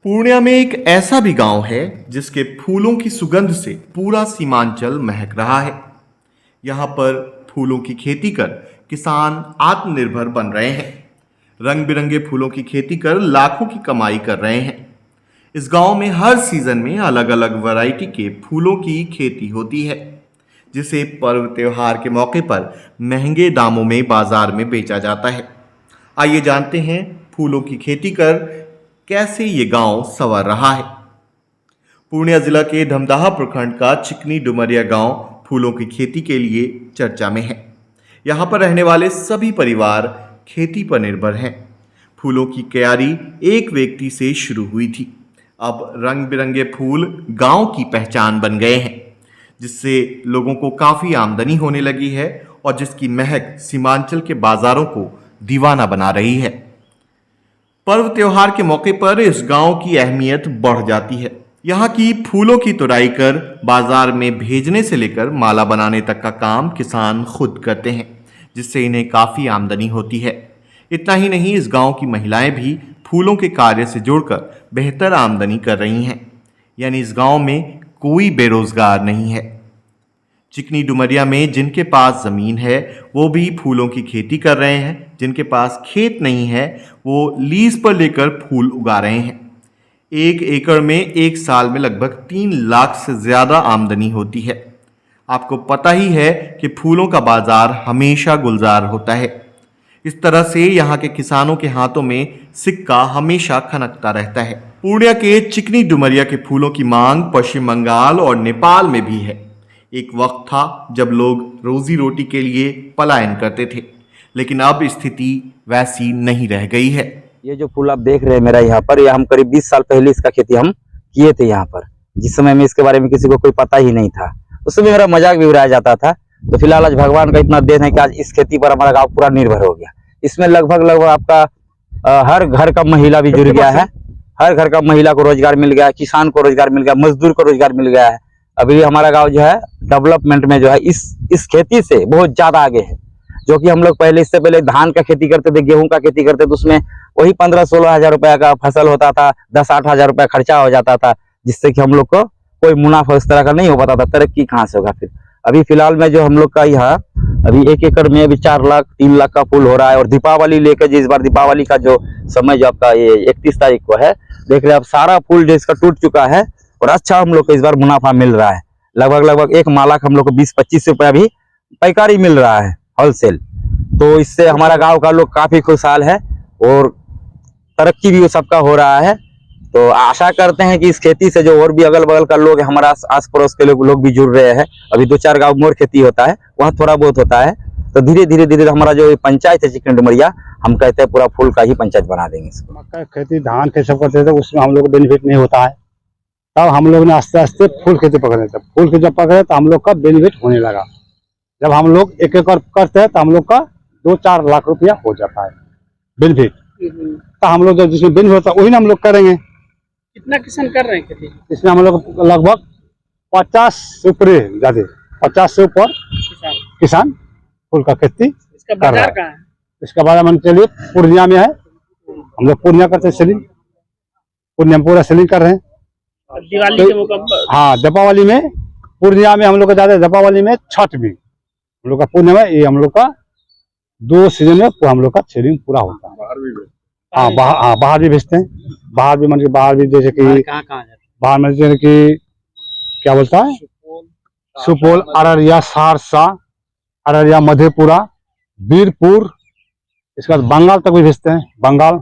पूर्णिया में एक ऐसा भी गांव है जिसके फूलों की सुगंध से पूरा सीमांचल महक रहा है। यहाँ पर फूलों की खेती कर किसान आत्मनिर्भर बन रहे हैं। रंग बिरंगे फूलों की खेती कर लाखों की कमाई कर रहे हैं। इस गांव में हर सीजन में अलग अलग वैरायटी के फूलों की खेती होती है, जिसे पर्व त्योहार के मौके पर महंगे दामों में बाजार में बेचा जाता है। आइए जानते हैं फूलों की खेती कर कैसे ये गांव संवर रहा है। पूर्णिया जिला के धमदाहा प्रखंड का चिकनी डुमरिया गांव फूलों की खेती के लिए चर्चा में है। यहाँ पर रहने वाले सभी परिवार खेती पर निर्भर हैं। फूलों की क्यारी एक व्यक्ति से शुरू हुई थी, अब रंग बिरंगे फूल गांव की पहचान बन गए हैं, जिससे लोगों को काफ़ी आमदनी होने लगी है और जिसकी महक सीमांचल के बाजारों को दीवाना बना रही है। पर्व त्योहार के मौके पर इस गांव की अहमियत बढ़ जाती है। यहाँ की फूलों की तुड़ाई कर बाजार में भेजने से लेकर माला बनाने तक का काम किसान खुद करते हैं, जिससे इन्हें काफ़ी आमदनी होती है। इतना ही नहीं, इस गांव की महिलाएं भी फूलों के कार्य से जुड़कर बेहतर आमदनी कर रही हैं। यानी इस गांव में कोई बेरोजगार नहीं है। चिकनी डुमरिया में जिनके पास ज़मीन है वो भी फूलों की खेती कर रहे हैं, जिनके पास खेत नहीं है वो लीज पर लेकर फूल उगा रहे हैं। 1 एकड़ में एक साल में लगभग 3 लाख से ज़्यादा आमदनी होती है। आपको पता ही है कि फूलों का बाजार हमेशा गुलजार होता है। इस तरह से यहाँ के किसानों के हाथों में सिक्का हमेशा खनकता रहता है। पूर्णिया के चिकनी डुमरिया के फूलों की मांग पश्चिम बंगाल और नेपाल में भी है। एक वक्त था जब लोग रोजी रोटी के लिए पलायन करते थे, लेकिन अब स्थिति वैसी नहीं रह गई है। ये जो फूल आप देख रहे हैं मेरा यहाँ पर, हम करीब 20 साल पहले इसका खेती हम किए थे यहाँ पर, जिस समय में इसके बारे में किसी को कोई पता ही नहीं था। उस समय मेरा मजाक भी उड़ाया जाता था। तो फिलहाल आज भगवान का इतना देन है कि आज इस खेती पर हमारा गाँव पूरा निर्भर हो गया। इसमें लगभग आपका हर घर का महिला भी जुड़ गया है। हर घर का महिला को रोजगार मिल गया, किसान को रोजगार मिल गया, मजदूर को रोजगार मिल गया है। अभी हमारा गांव जो है डेवलपमेंट में जो है इस खेती से बहुत ज्यादा आगे है। जो कि हम लोग पहले, इससे पहले धान का खेती करते थे, गेहूं का खेती करते थे, तो उसमें वही 15-16 हजार रुपया का फसल होता था, 10-8 हजार रुपया खर्चा हो जाता था, जिससे कि हम लोग को कोई मुनाफा इस तरह का नहीं हो पाता था। तरक्की कहाँ से होगा फिर। अभी फिलहाल में जो हम लोग का यहाँ अभी 1 एकड़ में अभी 4 लाख 3 लाख का फूल हो रहा है। और दीपावली लेकर जो इस बार दीपावली का जो समय जो आपका ये 31 तारीख को है, देख रहे हैं आप सारा फूल जो इसका टूट चुका है और अच्छा हम लोग को इस बार मुनाफा मिल रहा है। लगभग एक माला का हम लोग को 20-25 रुपया भी पैकारी मिल रहा है, होलसेल। तो इससे हमारा गांव का लोग काफी खुशहाल है और तरक्की भी सबका हो रहा है। तो आशा करते हैं कि इस खेती से जो और भी अगल बगल का लोग, हमारा आस पड़ोस के लोग भी जुड़ रहे हैं। अभी 2-4 गाँव मोर खेती होता है, वहाँ थोड़ा बहुत होता है। तो धीरे धीरे हमारा जो पंचायत है चिकनी डुमरिया, हम कहते हैं पूरा फूल का ही पंचायत बना देंगे इसको। मक्का खेती, धान के सब करते थे, उसमें हम लोग को बेनिफिट नहीं होता है। तब हम लोग ने आस्ते आस्ते फूल खेती पकड़े थे। फूल खेती जब पकड़े तो हम लोग का बेनिफिट होने लगा। जब हम लोग 1 एकड़ करते हैं तो हम लोग का 2-4 लाख रुपया हो जाता है बेनिफिट। तो हम लोग जब जिसमें बेनिफिट होता है वही ना हम लोग करेंगे। कितना किसान कर रहे हैं खेती? इसमें हम लोग लगभग 50 से ऊपर, ज्यादा 50 से ऊपर किसान फूल का खेती इसका बाजार कहाँ है? इसका बाजार मान चलिए पूर्णिया में है। हम लोग पूर्णिया करते हैं सेलिंग, पूर्णिया में पूरा सेलिंग कर रहे हैं। दिवाली के मौका पर, हाँ, दीपावली में पूर्णिया में हम लोग का ज्यादा, दीपावली में, छठ में हम लोग का पूर्णिया में, ये हम लोग का 2 सीजन में हम लोग का सेलिंग पूरा होता है। हाँ, बाहर भी भेजते हैं। बाहर भी मतलब बाहर भी, जैसे कि बाहर में जैसे कि क्या बोलता है, सुपौल, अररिया, सहरसा, अररिया, मधेपुरा, वीरपुर, इसके बाद बंगाल तक भी भेजते हैं। बंगाल